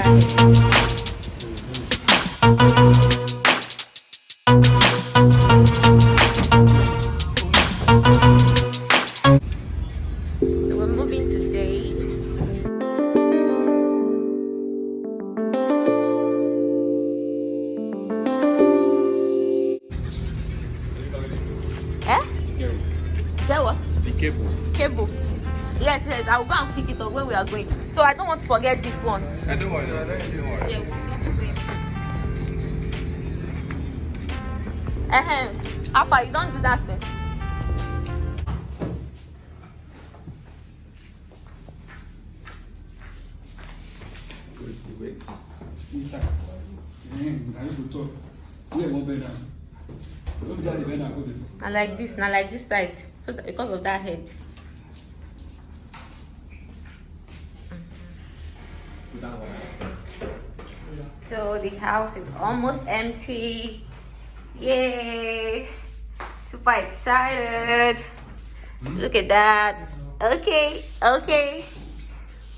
So we're moving today. Eh? Get what? The cable. Cable. Yes, yes, I will go and pick it up where we are going. So I don't want to forget this one. I don't worry. Don't worry. Yeah, Alpha, you don't do that thing. Wait. Inside. Now you go talk. Where one bed now? Don't be that the bed now go before. Now like this side. So that, because of that head. So the house is almost empty. Yay! Super excited. Look at that. Okay.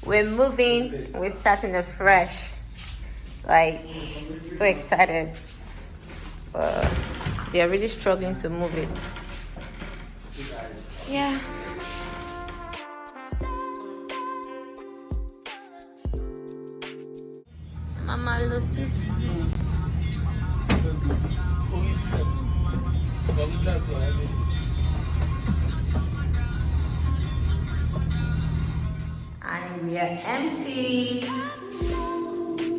We're moving. We're starting afresh. Like, so excited. They are really struggling to move it. Yeah. Mama, look. And we are empty.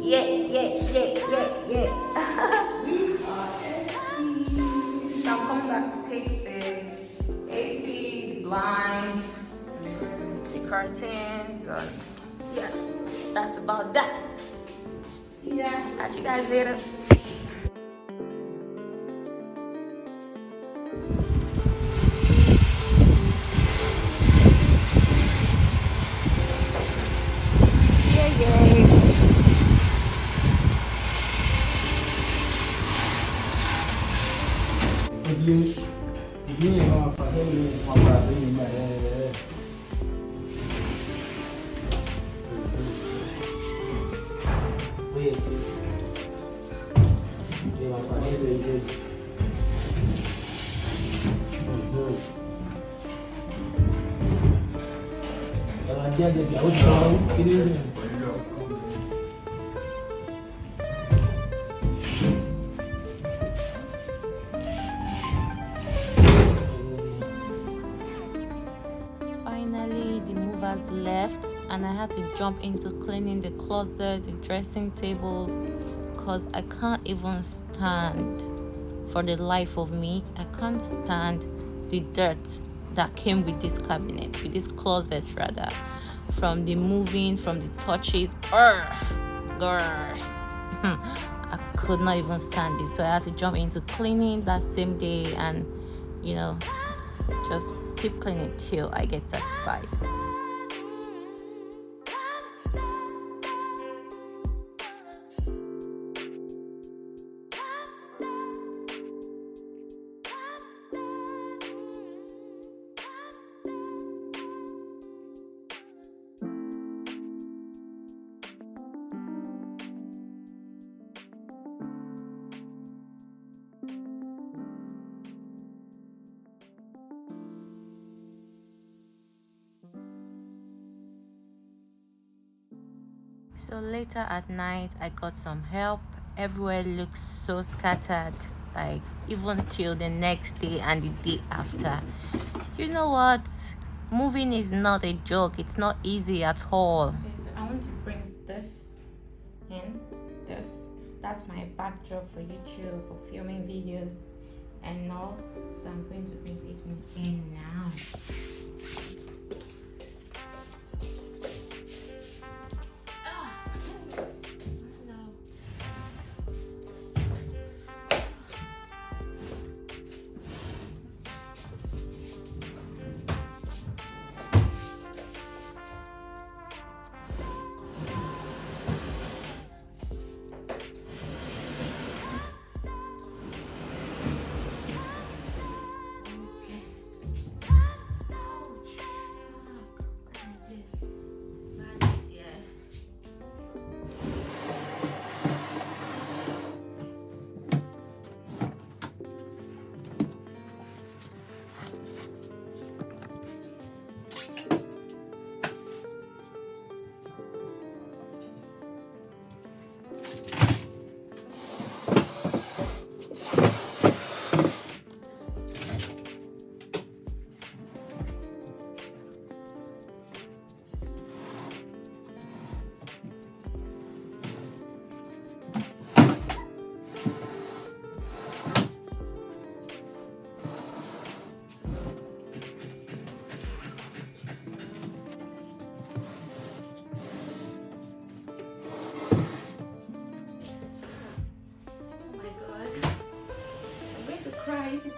Yeah. So I'm coming back to take the AC, the blinds, the curtains, and yeah, that's about that. See ya. Catch you guys later. Yay. Finally, the movers left, and I had to jump into cleaning the closet, the dressing table, because I can't even stand, for the life of me, I can't stand the dirt that came with this cabinet, with this closet rather, from the moving, from the touches. I could not even stand it, so I had to jump into cleaning that same day, and just keep cleaning till I get satisfied. So later at night, I got some help. Everywhere looks so scattered, like even till the next day and the day after. You know what? Moving is not a joke. It's not easy at all. Okay, so I want to bring this in. That's my backdrop for YouTube, for filming videos and all. So I'm going to bring it in now. Ouch.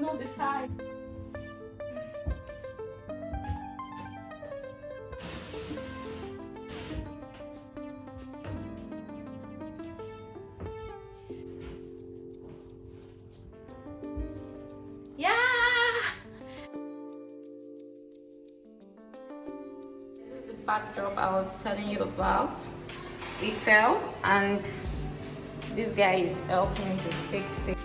not the side. Yeah! This is the backdrop I was telling you about. It fell and this guy is helping to fix it.